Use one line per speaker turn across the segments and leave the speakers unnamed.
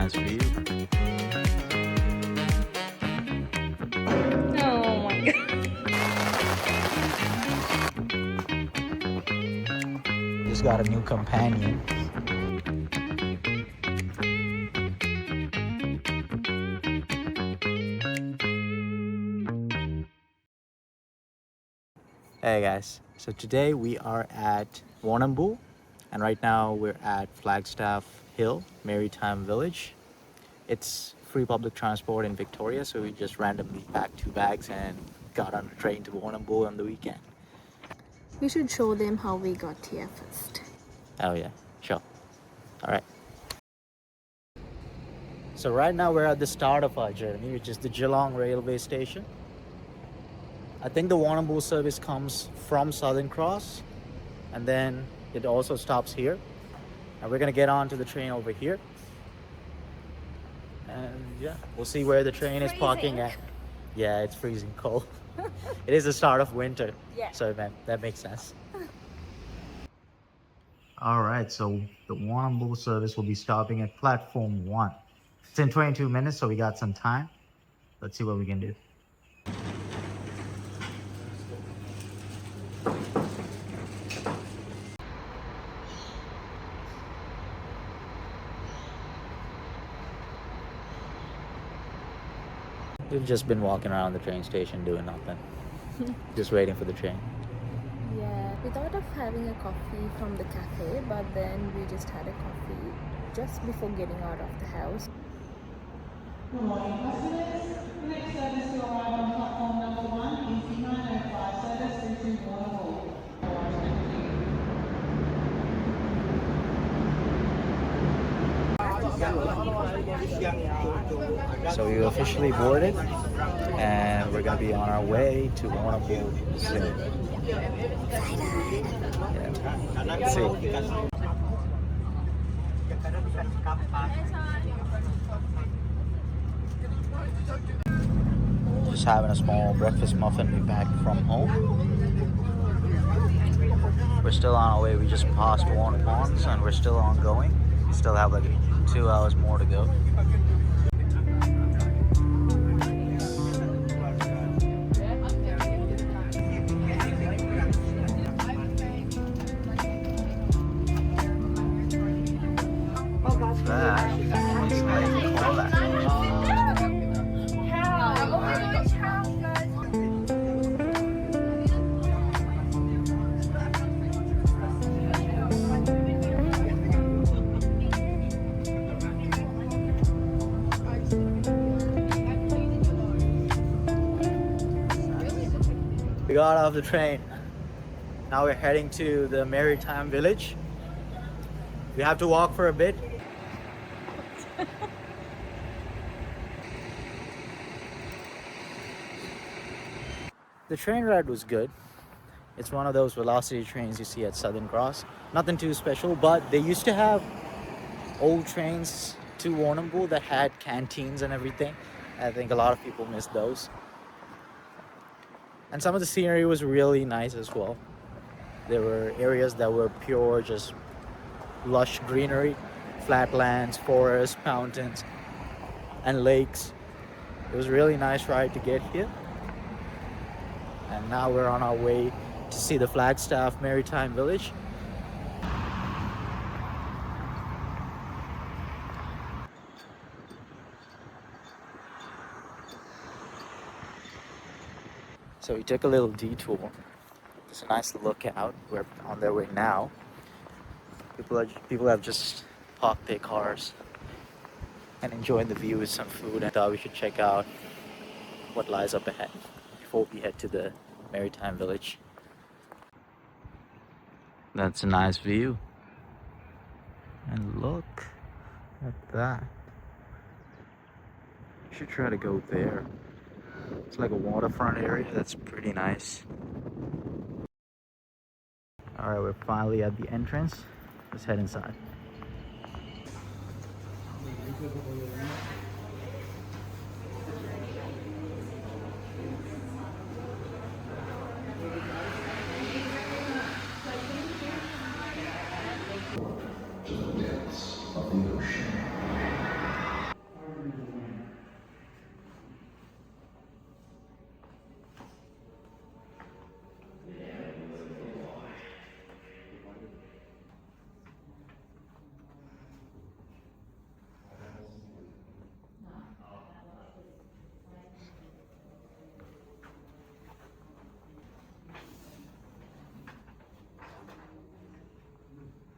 nice view.
Oh my god.
Just got a new companion. Hey guys, so today we are at Warrnambool, and right now we're at Flagstaff Hill Maritime Village. It's free public transport in Victoria, so we just randomly packed 2 bags and got on a train to Warrnambool on the weekend.
We should show them how we got here first.
Oh yeah, sure. All right. So right now we're at the start of our journey, which is the Geelong railway station. I think the Warrnambool service comes from Southern Cross, and then it also stops here. And we're gonna get on to the train over here. And yeah, we'll see where the train is parking at. Yeah, it's freezing cold. It is the start of winter.
Yeah.
So that makes sense. All right, so the Warrnambool service will be stopping at platform 1. It's in 22 minutes, so we got some time. Let's see what we can do. We've just been walking around the train station doing nothing. Just waiting for the train.
Yeah, we thought of having a coffee from the cafe, but then we just had a coffee just before getting out of the house.
Good morning, customers. The next service to arrive on platform number 1 is the 905 service reaching Warrnambool.
So we officially boarded, and we're gonna be on our way to Warrnambool soon. Yeah. Let's see. Just having a small breakfast muffin we packed from home. We're still on our way. We just passed Warrnambool, and we're still ongoing. We still have like 2 hours more to go. We got off the train. Now we're heading to the Maritime Village. We have to walk for a bit. The train ride was good. It's one of those velocity trains you see at Southern Cross. Nothing too special, but they used to have old trains to Warrnambool that had canteens and everything. I think a lot of people miss those. And some of the scenery was really nice as well. There were areas that were pure, just lush greenery, flatlands, forests, mountains, and lakes. It was a really nice ride to get here. And now we're on our way to see the Flagstaff Maritime Village. So we took a little detour. It's a nice lookout. We're on their way now. People have just parked their cars and enjoying the view with some food, and thought we should check out what lies up ahead before we head to the Maritime Village. That's a nice view. And look at that. You should try to go there. It's like a waterfront area that's pretty nice. Alright, we're finally at the entrance. Let's head inside.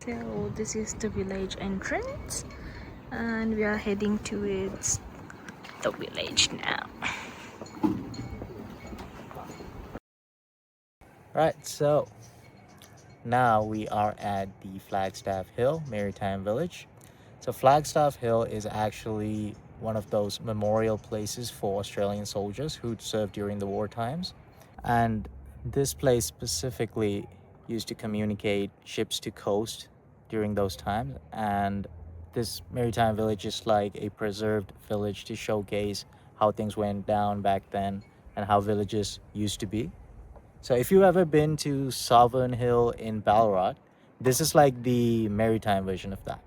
So this is the village entrance and we are heading towards the village now.
Right, so now we are at the Flagstaff Hill Maritime Village. So Flagstaff Hill is actually one of those memorial places for Australian soldiers who served during the war times. And this place specifically used to communicate ships to coast during those times. And this maritime village is like a preserved village to showcase how things went down back then and how villages used to be. So if you've ever been to Sovereign Hill in Ballarat, this is like the maritime version of that.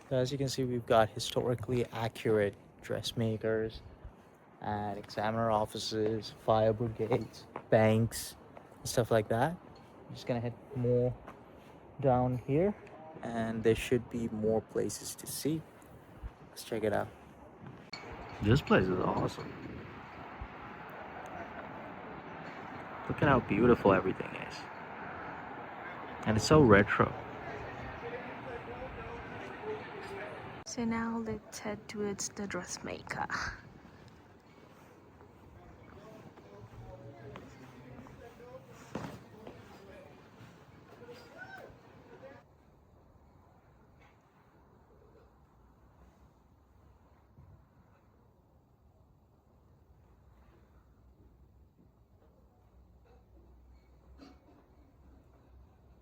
So as you can see, we've got historically accurate dressmakers and examiner offices, fire brigades, banks, stuff like that. I'm just gonna head more down here and there should be more places to see. Let's check it out. This place is awesome. Look at how beautiful everything is. And it's so retro.
So now let's head towards the dressmaker.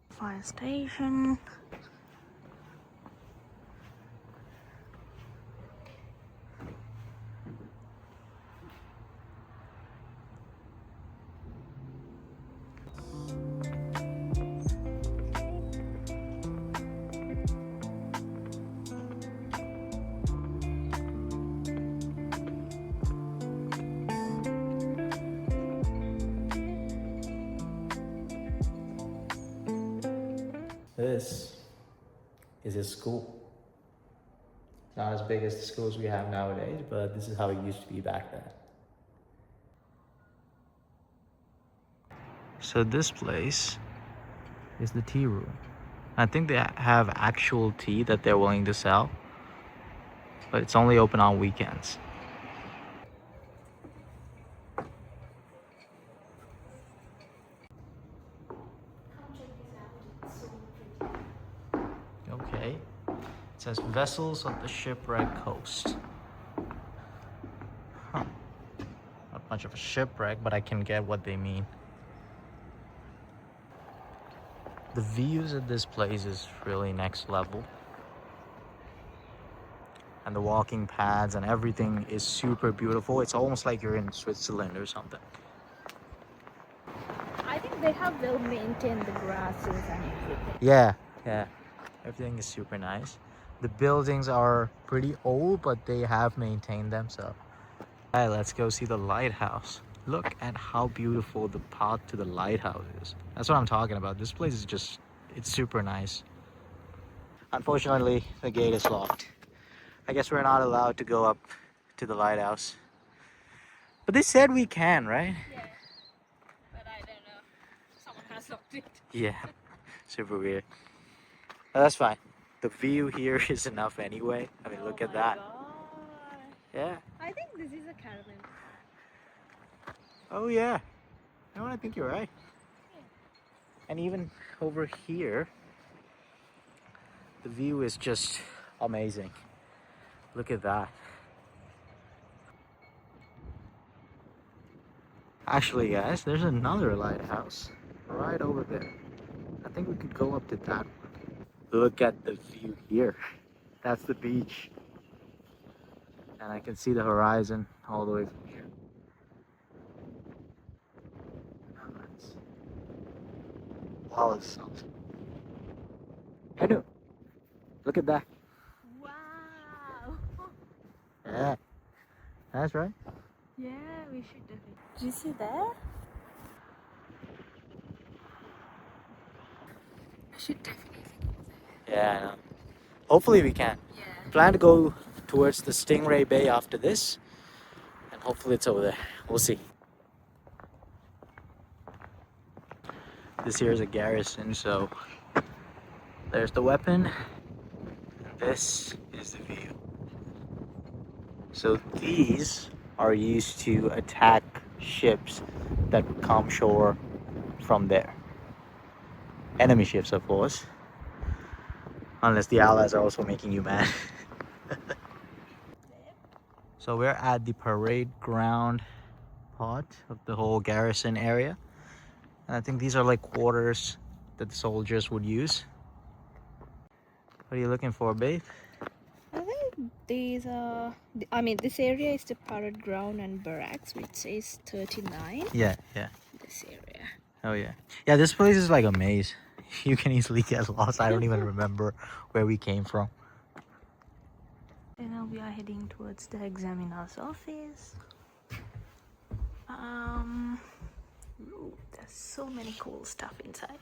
Fire station.
This is a school. It's not as big as the schools we have nowadays, but this is how it used to be back then. So this place is the tea room. I think they have actual tea that they're willing to sell, but it's only open on weekends. Okay. It says vessels of the shipwreck coast. Huh. Not much of a shipwreck, but I can get what they mean. The views of this place is really next level. And the walking paths and everything is super beautiful. It's almost like you're in Switzerland or something.
I think they have well maintained the grasses and everything.
Yeah. Everything is super nice. The buildings are pretty old, but they have maintained them, so. Alright, let's go see the lighthouse. Look at how beautiful the path to the lighthouse is. That's what I'm talking about. This place is just, it's super nice. Unfortunately, the gate is locked. I guess we're not allowed to go up to the lighthouse. But they said we can, right?
Yeah, but I don't know. Someone has locked it.
Yeah, super weird. But that's fine. The view here is enough anyway. I mean, look at that.
God.
Yeah.
I think this is a caravan.
Oh yeah. You know what? I think you're right.
Yeah.
And even over here, the view is just amazing. Look at that. Actually, guys, there's another lighthouse right over there. I think we could go up to that one. Look at the view here. That's the beach. And I can see the horizon all the way from here. Nice. Wow, it's awesome. I know. Look at that.
Wow.
Yeah. That's right.
Yeah, we should definitely. Did you see that? I should definitely.
Yeah, I know. Hopefully we can.
Yeah.
Plan to go towards the Stingray Bay after this. And hopefully it's over there. We'll see. This here is a garrison, so there's the weapon. This is the view. So these are used to attack ships that would come shore from there. Enemy ships, of course. Unless the allies are also making you mad. So we're at the parade ground part of the whole garrison area. And I think these are like quarters that the soldiers would use. What are you looking for, babe?
I think these are, I mean, this area is the parade ground and barracks, which says 39.
Yeah.
This area.
Oh yeah. Yeah, this place is like a maze. You can easily get lost. I don't even remember where we came from.
And now we are heading towards the examiner's office. Ooh, there's so many cool stuff inside.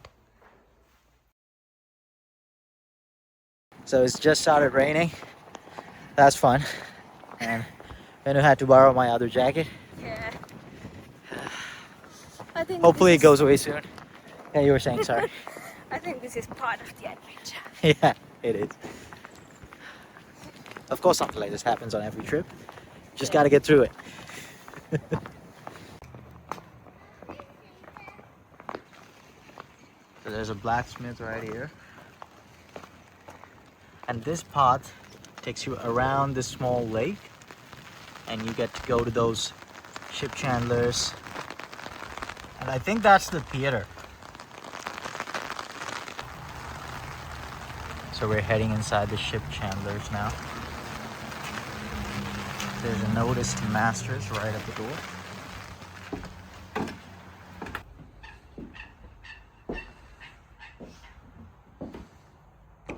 So it's just started raining. That's fun. And then I had to borrow my other jacket.
Yeah. I think
Hopefully it goes away soon. Yeah, you were saying, sorry.
I think this is part of the adventure.
Yeah, it is. Of course something like this happens on every trip. Just gotta get through it. So there's a blacksmith right here. And this path takes you around this small lake. And you get to go to those ship chandlers. And I think that's the theater. So we're heading inside the ship chandlers now. There's a notice to masters right at the door.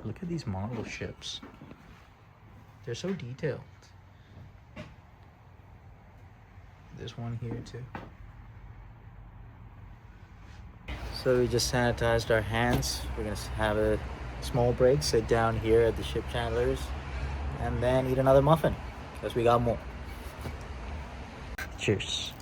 Look at these model ships. They're so detailed. There's one here too. So we just sanitized our hands. We're gonna have a small break, sit down here at the ship chandlers, and then eat another muffin, because we got more. Cheers.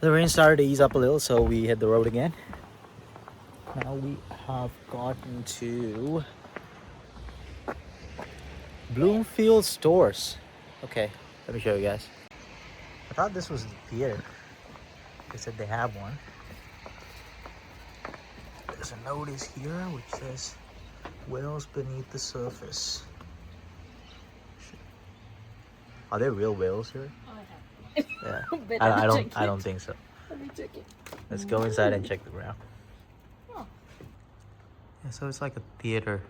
The rain started to ease up a little, so we hit the road again. Now we have gotten to Bloomfield Stores. Okay, let me show you guys. I thought this was the theater. They said they have one. There's a notice here which says whales beneath the surface. Are there real whales here? Yeah. I don't think so.
Let me check it.
Let's go inside and check the ground.
Oh.
Yeah, so it's like a theater.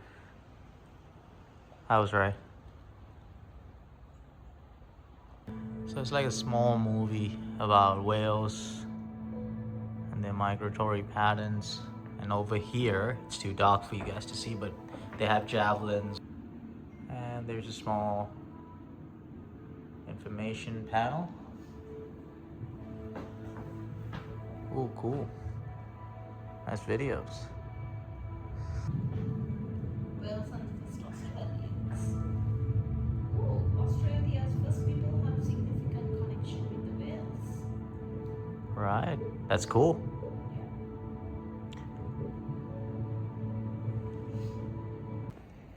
I was right. So it's like a small movie about whales and their migratory patterns. And over here, it's too dark for you guys to see, but they have javelins. And there's a small information panel. Ooh, cool. Nice videos.
Whales and first Australians. Oh, Australia's first people have significant connection with the whales.
Right, that's cool.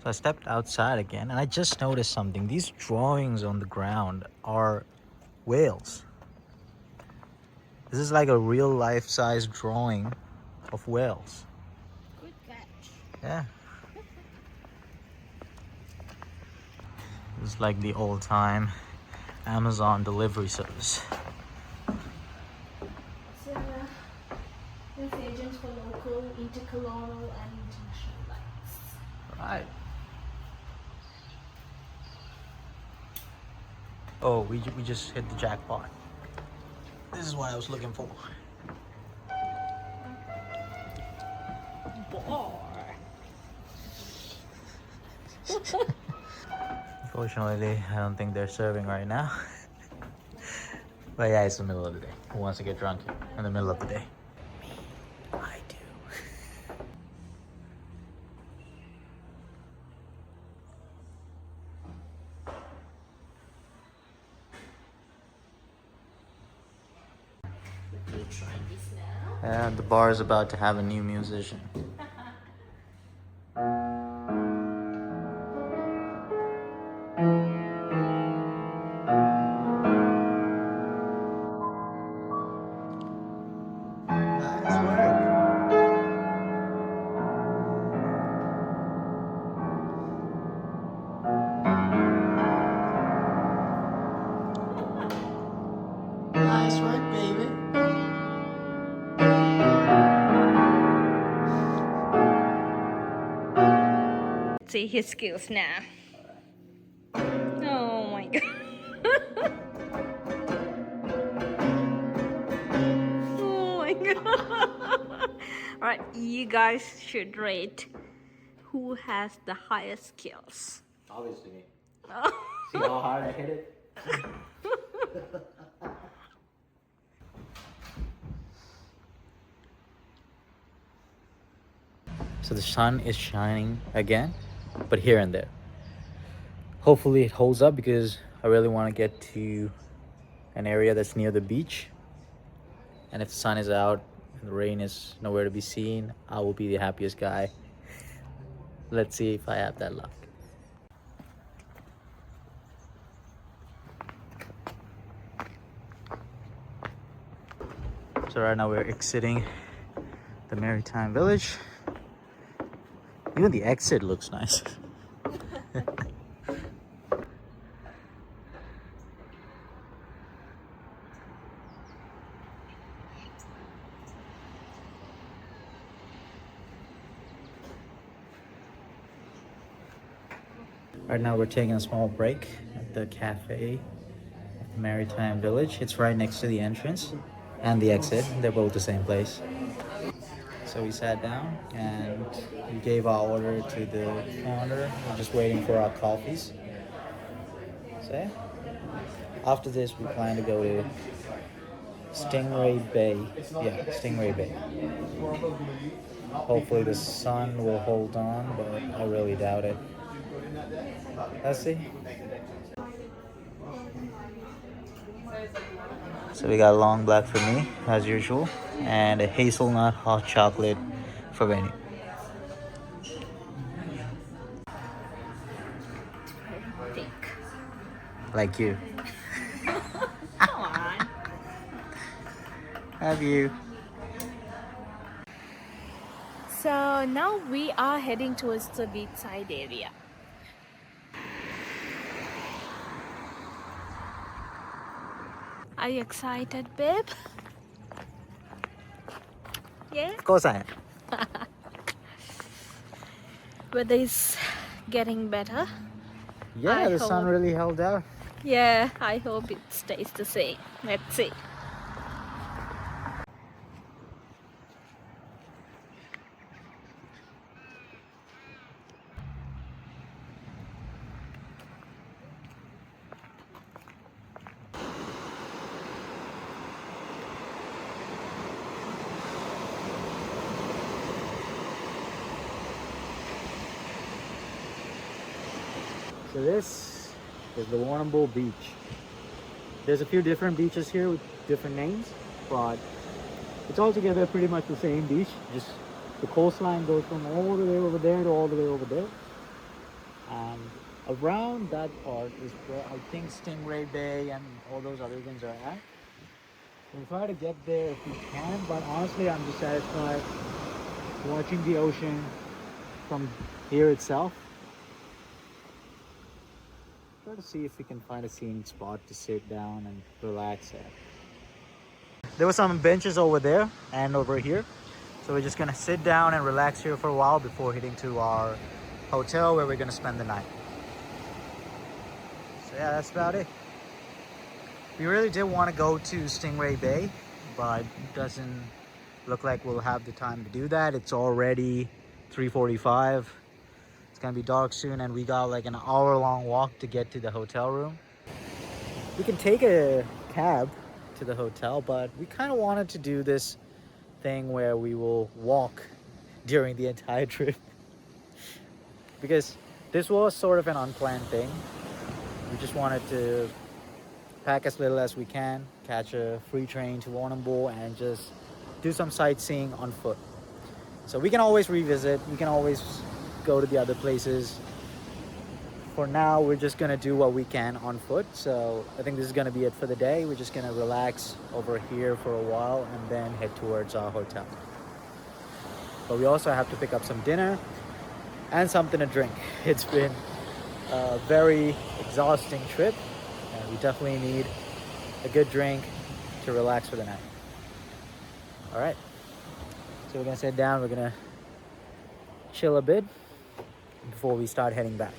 So I stepped outside again and I just noticed something. These drawings on the ground are whales. This is like a real life-size drawing of whales.
Good catch.
Yeah. It's like the old-time Amazon delivery service.
So, there's agents for local, intercolonial, and international flights.
Right. Oh, we just hit the jackpot. This is what I was looking for. Unfortunately, I don't think they're serving right now. But yeah, it's the middle of the day. Who wants to get drunk in the middle of the day? Me. I do.
We try this now.
And the bar is about to have a new musician. Nice work. Nice work, baby.
See his skills now. Oh my god. Oh my god. Alright, you guys should rate who has the highest skills.
Obviously me.
Oh.
See how hard I hit it? So the sun is shining again, but here and there. Hopefully it holds up because I really want to get to an area that's near the beach. And if the sun is out and the rain is nowhere to be seen, I will be the happiest guy. Let's see if I have that luck. So right now we're exiting the Maritime Village. Even the exit looks nice. Right now we're taking a small break at the cafe at the Maritime Village. It's right next to the entrance and the exit. They're both the same place. So we sat down and we gave our order to the counter. We're just waiting for our coffees. So yeah. After this we plan to go to Stingray Bay. Yeah, Stingray Bay. Hopefully the sun will hold on, but I really doubt it. Let's see. So we got long black for me, as usual, and a hazelnut hot chocolate for Benny.
Thick.
Like you.
Come on.
Have you?
So now we are heading towards the beachside area. Are you excited, babe? Yeah?
Of course I am.
Weather is getting better.
Yeah,
I
the sun
hope.
really held out.
Yeah, I hope it stays the same. Let's see.
So this is the Warrnambool beach. There's a few different beaches here with different names, but it's all together pretty much the same beach. Just the coastline goes from all the way over there to all the way over there. And around that part is where I think Stingray Bay and all those other things are at. We'll try to get there if we can, but honestly I'm just satisfied watching the ocean from here itself. Try to see if we can find a scenic spot to sit down and relax at. There were some benches over there and over here, so we're just gonna sit down and relax here for a while before heading to our hotel where we're gonna spend the night. So yeah, that's about it. We really did want to go to Stingray Bay, but it doesn't look like we'll have the time to do that. It's already 3:45. It's gonna be dark soon, and we got like an hour-long walk to get to the hotel room. We can take a cab to the hotel, but we kind of wanted to do this thing where we will walk during the entire trip because this was sort of an unplanned thing. We just wanted to pack as little as we can, catch a free train to Warrnambool, and just do some sightseeing on foot. So we can always revisit, we can always go to the other places. For now, we're just gonna do what we can on foot. So I think this is gonna be it for the day. We're just gonna relax over here for a while and then head towards our hotel. But we also have to pick up some dinner and something to drink. It's been a very exhausting trip and we definitely need a good drink to relax for the night. All right, so we're gonna sit down, we're gonna chill a bit before we start heading back.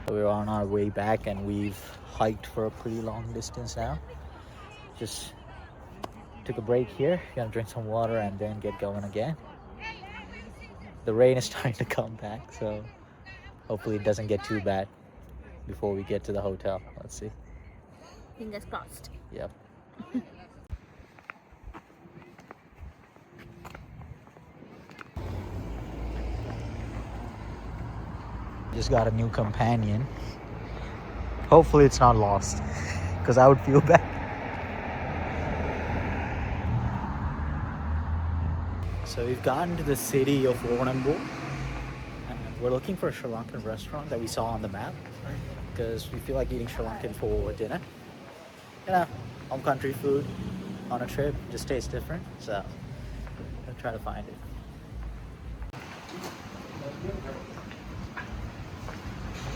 We're on our way back and we've hiked for a pretty long distance now. Just took a break here, gonna drink some water and then get going again. The rain is starting to come back, so hopefully it doesn't get too bad before we get to the hotel. Let's see.
Fingers crossed.
Yep. Just got a new companion. Hopefully it's not lost, because I would feel bad. So we've gotten to the city of Warrnambool and we're looking for a Sri Lankan restaurant that we saw on the map because we feel like eating Sri Lankan for dinner. You know, home country food on a trip just tastes different, so I'll try to find it.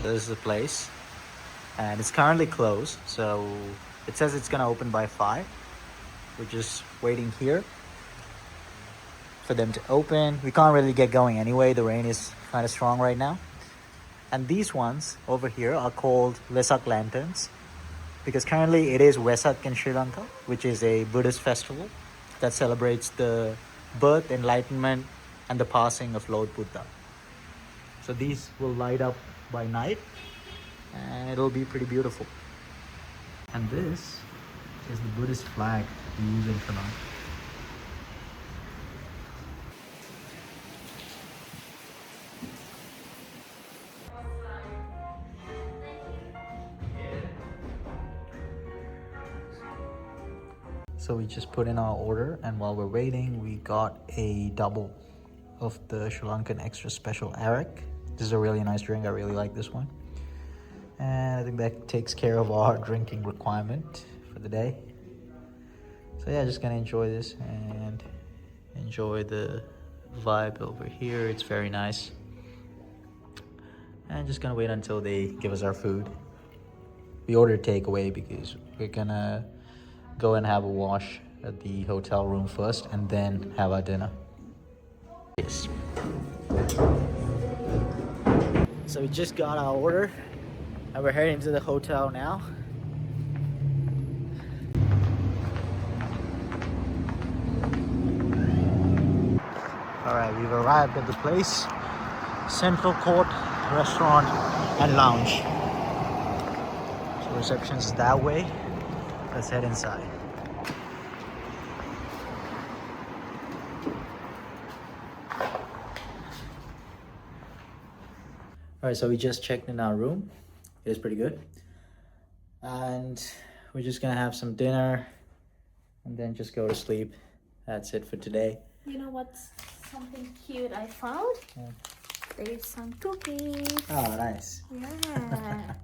This is the place and it's currently closed, so it says it's gonna open by 5. We're just waiting here for them to open. We can't really get going anyway, the rain is kind of strong right now. And these ones over here are called Vesak lanterns because currently it is Vesak in Sri Lanka, which is a Buddhist festival that celebrates the birth, enlightenment and the passing of Lord Buddha. So these will light up by night and it'll be pretty beautiful. And this is the Buddhist flag we use in Sri Lanka. So we just put in our order and while we're waiting we got a double of the Sri Lankan extra special arak. This is a really nice drink, I really like this one. And I think that takes care of our drinking requirement for the day. So yeah, just gonna enjoy this and enjoy the vibe over here. It's very nice. And just gonna wait until they give us our food. We ordered takeaway because we're gonna go and have a wash at the hotel room first and then have our dinner. Yes. So we just got our order and we're heading to the hotel now. Alright, we've arrived at the place. Central Court Restaurant and Lounge. So reception is that way. Let's head inside. Alright, so we just checked in our room. It is pretty good. And we're just gonna have some dinner and then just go to sleep. That's it for today.
You know what's something cute I found?
Yeah.
There's some cookies.
Oh, nice.
Yeah.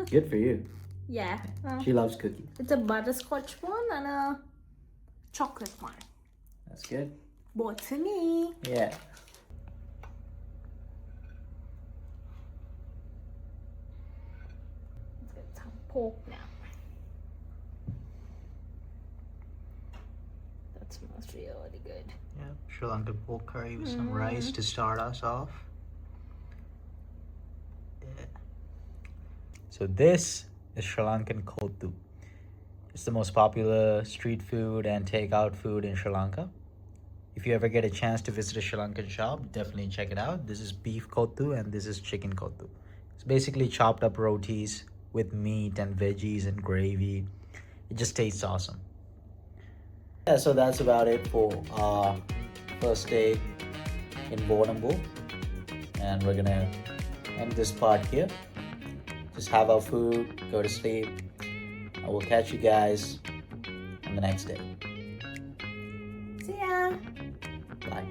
Good for you.
Yeah.
She loves cookies.
It's a butterscotch one and a chocolate one.
That's good.
Both for me.
Yeah.
Let's get some pork now. That smells really good.
Yeah, Sri Lankan pork curry with some rice to start us off. Yeah. So this is Sri Lankan kottu. It's the most popular street food and takeout food in Sri Lanka. If you ever get a chance to visit a Sri Lankan shop, definitely check it out. This is beef kottu and this is chicken kottu. It's basically chopped up rotis with meat and veggies and gravy. It just tastes awesome. Yeah, so that's about it for our first day in Warrnambool. And we're gonna end this part here. Just have our food, go to sleep. I will catch you guys on the next day.
See ya!
Bye.